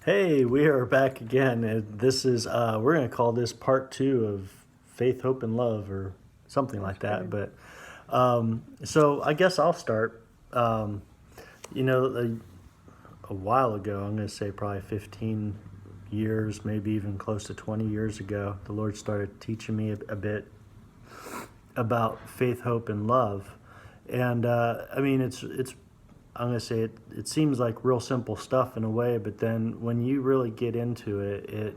Hey, we are back again. This is we're going to call this part two of faith, hope, and love, or something Sounds like that. good. But so I guess I'll start. You know, a while ago, I'm going to say probably 15 years, maybe even close to 20 years ago, the Lord started teaching me a bit about faith, hope, and love. And I mean, it's I'm gonna say it seems like real simple stuff in a way, but then when you really get into it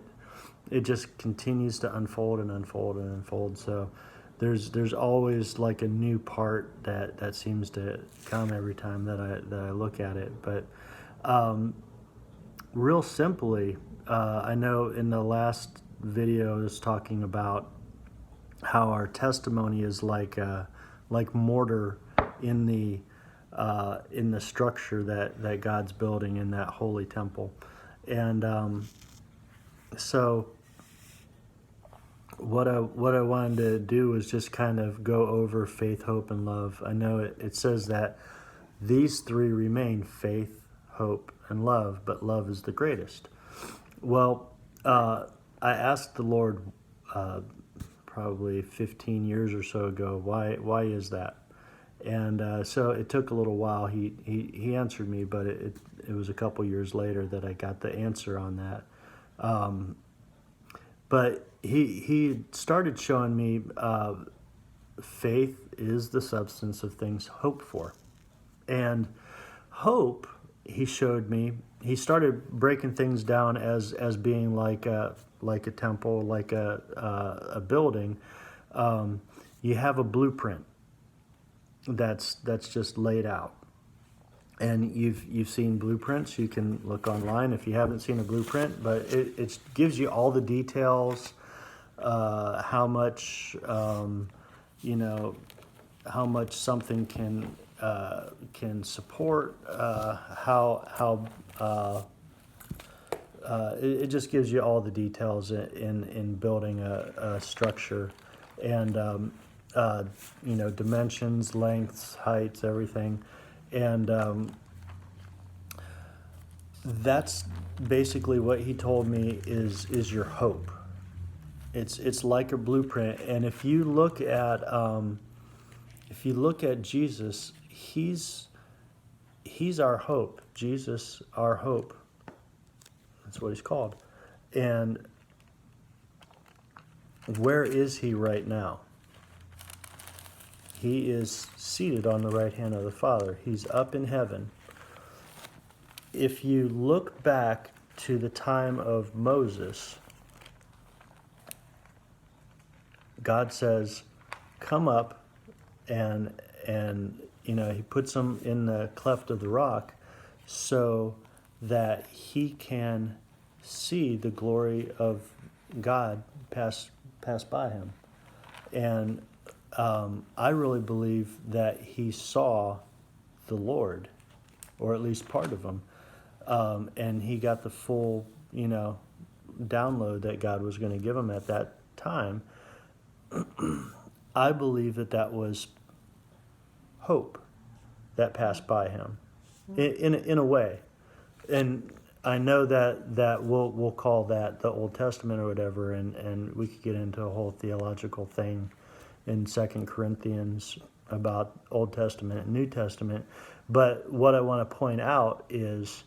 just continues to unfold and unfold and unfold. So there's always like a new part that seems to come every time that I look at it. But real simply, I know in the last video I was talking about how our testimony is like mortar in the structure that God's building in that holy temple. And so what I wanted to do was just kind of go over faith, hope, and love. I know it says that these three remain: faith, hope, and love, but love is the greatest. Well, I asked the Lord probably 15 years or so ago, why is that? And so it took a little while. He answered me, but it was a couple years later that I got the answer on that. But he started showing me faith is the substance of things hoped for, and hope. He showed me. He started breaking things down as being like a temple, like a building. You have a blueprint that's just laid out, and you've seen blueprints. You can look online if you haven't seen a blueprint, but it gives you all the details, how much you know, how much something can support, how it just gives you all the details in building a structure, and dimensions, lengths, heights, everything. And that's basically what he told me is your hope. It's like a blueprint. And if you look at Jesus, he's our hope. Jesus, our hope. That's what he's called. And where is he right now? He is seated on the right hand of the Father. He's up in heaven. If you look back to the time of Moses, God says, "Come up," and he puts him in the cleft of the rock so that he can see the glory of God pass by him. And I really believe that he saw the Lord, or at least part of him, and he got the full, download that God was going to give him at that time. I believe that was hope that passed by him, in a way. And I know that we'll call that the Old Testament or whatever, and we could get into a whole theological thing in 2 Corinthians about Old Testament and New Testament. But what I want to point out is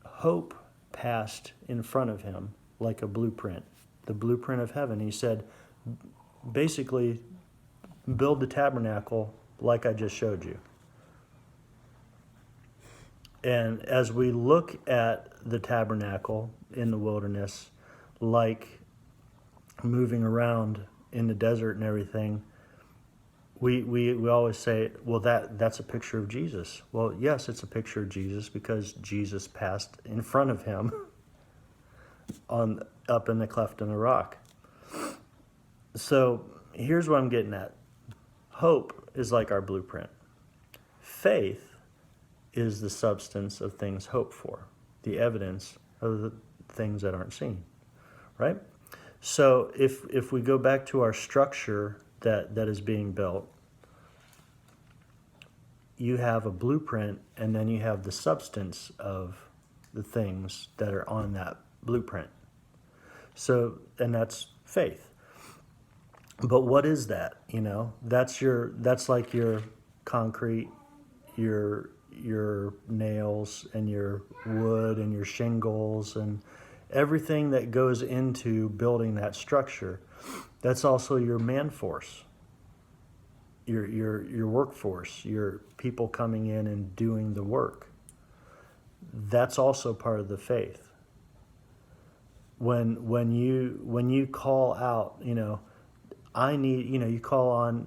hope passed in front of him like a blueprint, the blueprint of heaven. He said, basically, build the tabernacle like I just showed you. And as we look at the tabernacle in the wilderness, like moving around in the desert and everything, we always say, well, that's a picture of Jesus. Well, yes, it's a picture of Jesus because Jesus passed in front of him up in the cleft in the rock. So here's what I'm getting at. Hope is like our blueprint. Faith is the substance of things hoped for, the evidence of the things that aren't seen, right? So if we go back to our structure that is being built, you have a blueprint, and then you have the substance of the things that are on that blueprint. So, and that's faith. But what is that? You know, that's like your concrete, your nails and your wood and your shingles and everything that goes into building that structure. That's also your man force, your workforce, your people coming in and doing the work. That's also part of the faith. When you call out, you know, I need, you know, you call on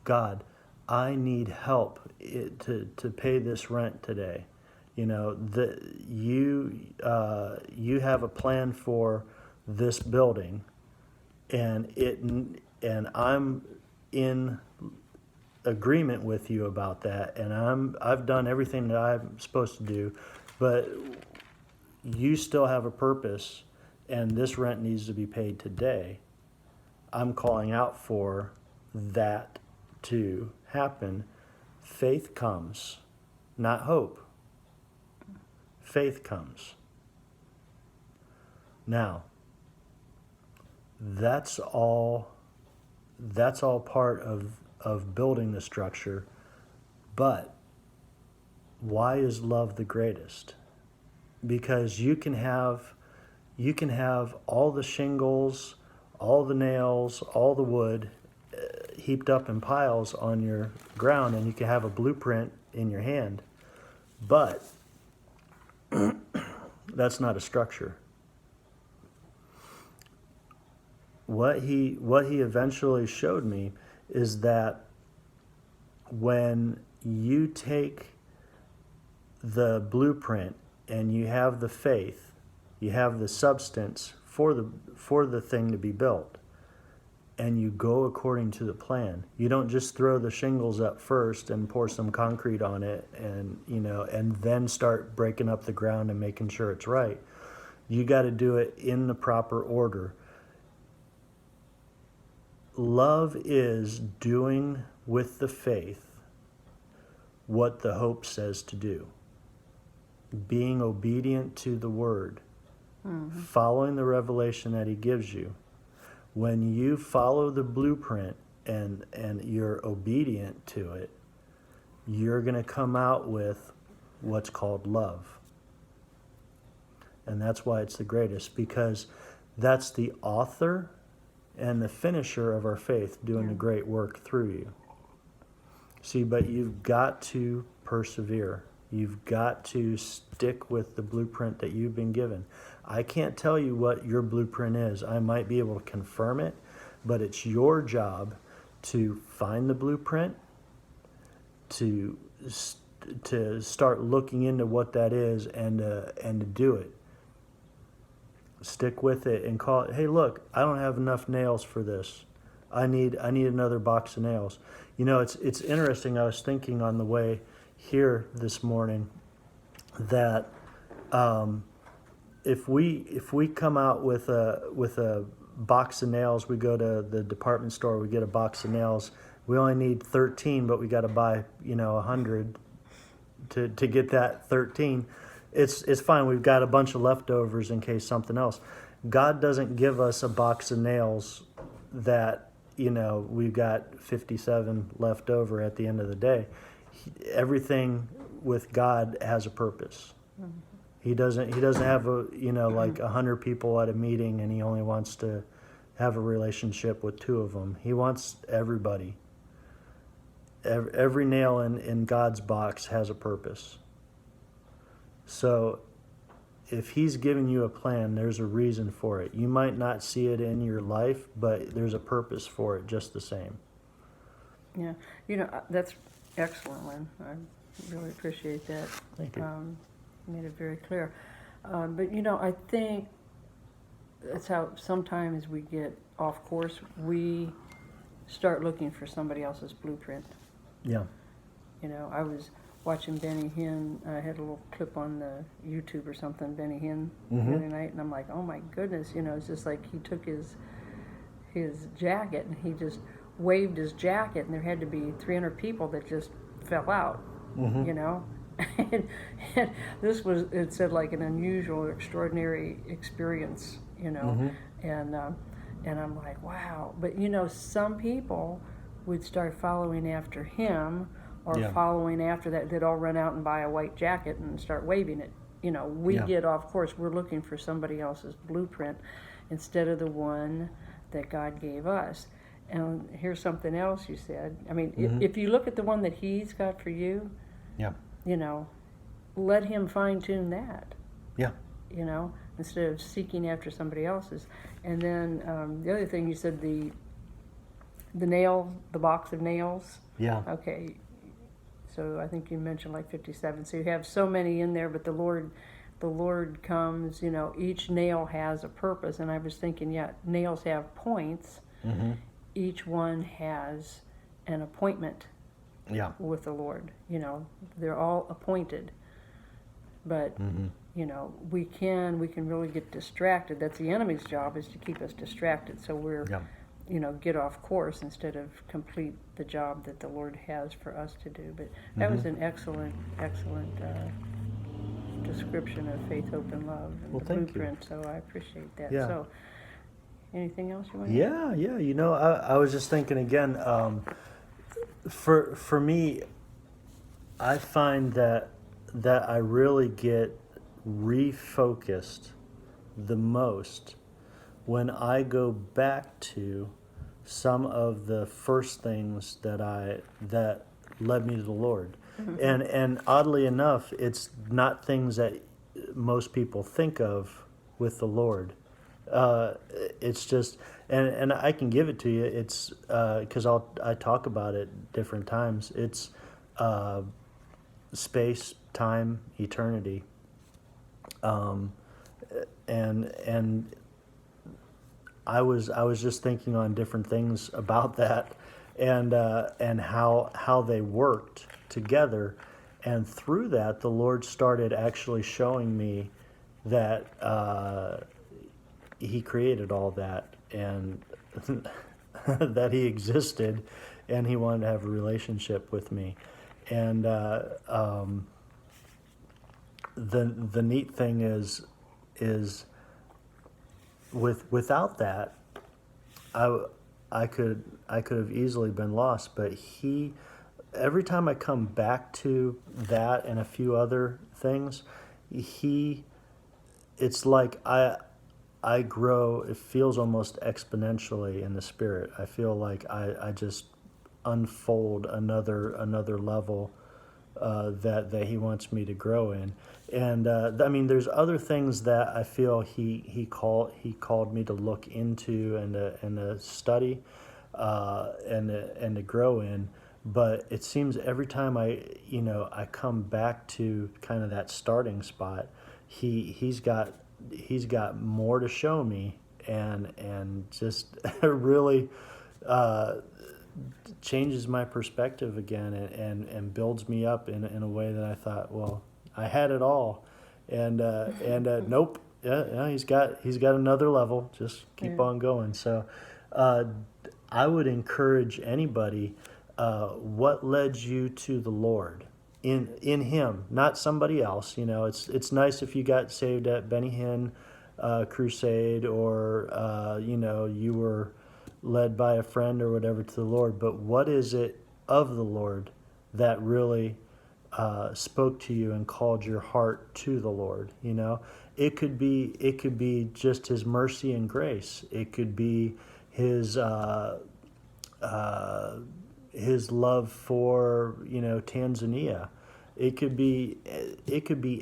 God, I need help to pay this rent today. You know, you have a plan for this building, and I'm in agreement with you about that, and I've done everything that I'm supposed to do, but you still have a purpose, and this rent needs to be paid today. I'm calling out for that to happen. Faith comes, not hope. Faith comes. Now, that's all part of building the structure, but why is love the greatest? Because you can have all the shingles, all the nails, all the wood heaped up in piles on your ground, and you can have a blueprint in your hand, but that's not a structure. What he eventually showed me is that when you take the blueprint and you have the faith, you have the substance for the thing to be built, and you go according to the plan. You don't just throw the shingles up first and pour some concrete on it, and you know, and then start breaking up the ground and making sure it's right. You got to do it in the proper order. Love is doing with the faith what the hope says to do. Being obedient to the word. Mm-hmm. Following the revelation that he gives you. When you follow the blueprint and you're obedient to it, you're going to come out with what's called love. And that's why it's the greatest, because that's the author and the finisher of our faith doing the great work through you. See, but you've got to persevere. You've got to stick with the blueprint that you've been given. I can't tell you what your blueprint is. I might be able to confirm it, but it's your job to find the blueprint, to start looking into what that is, and to do it. Stick with it and call it, hey, look, I don't have enough nails for this. I need another box of nails. You know, it's interesting. I was thinking on the way here this morning that if we come out with a box of nails, we go to the department store, we get a box of nails. We only need 13, but we got to buy 100 to get that 13. It's fine. We've got a bunch of leftovers in case something else. God doesn't give us a box of nails that we've got 57 left over at the end of the day. Everything with God has a purpose. Mm-hmm. He doesn't have like 100 people at a meeting and he only wants to have a relationship with 2 of them. He wants everybody. Every nail in God's box has a purpose. So if he's giving you a plan, there's a reason for it. You might not see it in your life, but there's a purpose for it just the same. Yeah, that's excellent, Lyn. I really appreciate that. Thank you. You made it very clear. But I think that's how sometimes we get off course. We start looking for somebody else's blueprint. Yeah. I was watching Benny Hinn. I had a little clip on the YouTube or something, Benny Hinn, mm-hmm. the other night, and I'm like, oh my goodness, it's just like he took his jacket and he just waved his jacket, and there had to be 300 people that just fell out, mm-hmm. and, and this was, it said like an unusual or extraordinary experience, Mm-hmm. and and I'm like, wow. But some people would start following after him, or Yeah. following after that, they'd all run out and buy a white jacket and start waving it. We Yeah. get off course. We're looking for somebody else's blueprint instead of the one that God gave us. And here's something else you said. I mean, Mm-hmm. if you look at the one that He's got for you, Yeah. you know, let Him fine tune that, Yeah. instead of seeking after somebody else's. And then the other thing you said, the box of nails. Yeah. Okay, so I think you mentioned like 57. So you have so many in there, but the Lord comes. Each nail has a purpose. And I was thinking, yeah, nails have points. Mm-hmm. Each one has an appointment Yeah. with the Lord. They're all appointed. But Mm-hmm. we can really get distracted. That's the enemy's job, is to keep us distracted. So we're Yeah. get off course instead of complete the job that the Lord has for us to do. But that was Mm-hmm. an excellent description of faith, hope, and love, and Well, the thank you. blueprint. So I appreciate that. Yeah. So, anything else you want to add? Yeah. Yeah. I was just thinking again. For me, I find that I really get refocused the most when I go back to some of the first things that led me to the Lord. Mm-hmm. And oddly enough, it's not things that most people think of with the Lord. Uh, it's just, and I can give it to you. It's because I talk about it different times. It's uh, space, time, eternity, um, and I was just thinking on different things about that, and how they worked together, and through that the Lord started actually showing me that He created all that, and that He existed, and He wanted to have a relationship with me, and the neat thing is without that, I could have easily been lost. But every time I come back to that and a few other things, it's like I grow. It feels almost exponentially in the spirit. I feel like I just unfold another level that He wants me to grow in. And I mean, there's other things that I feel he called me to look into and to study and to grow in. But it seems every time I come back to kind of that starting spot, he's got more to show me, and just really changes my perspective again, and builds me up in a way that I thought, well, I had it all, and nope, yeah, he's got another level. Just keep Yeah. on going. So, I would encourage anybody. What led you to the Lord? In Him, not somebody else. It's nice if you got saved at Benny Hinn crusade, or you were led by a friend or whatever to the Lord. But what is it of the Lord that really spoke to you and called your heart to the Lord? It could be just His mercy and grace. It could be His love for Tanzania. It could be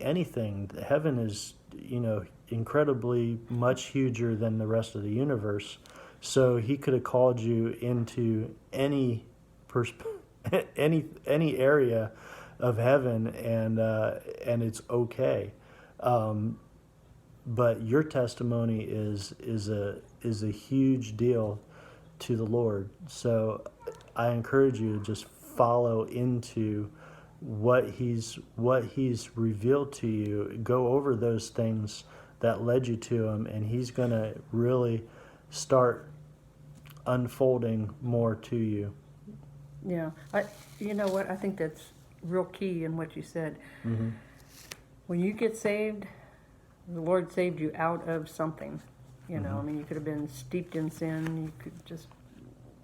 anything. Heaven is incredibly much huger than the rest of the universe. So He could have called you into any any area of heaven, and it's okay. But your testimony is a huge deal to the Lord. So I encourage you to just follow into what he's revealed to you. Go over those things that led you to Him, and He's going to really start unfolding more to you. Yeah. You know what? I think that's real key in what you said. Mm-hmm. When you get saved, the Lord saved you out of something. You know, I mean, you could have been steeped in sin. You could just,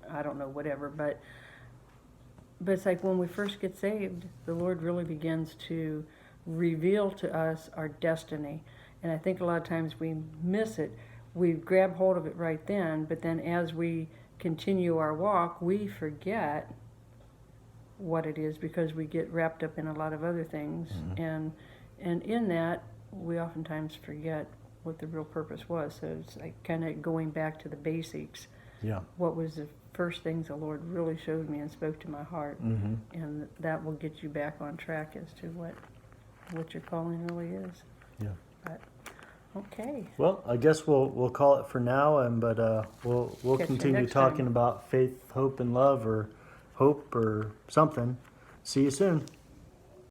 I don't know, whatever. But it's like when we first get saved, the Lord really begins to reveal to us our destiny. And I think a lot of times we miss it. We grab hold of it right then, but then as we continue our walk, we forget what it is because we get wrapped up in a lot of other things. And in that, we oftentimes forget what the real purpose was. So it's like kind of going back to the basics. Yeah. What was the first things the Lord really showed me and spoke to my heart, and that will get you back on track as to what your calling really is. Yeah. But okay, Well, I guess we'll call it for now, but we'll Catch you continue next talking time. about faith, hope, and love, or hope, or something. See you soon.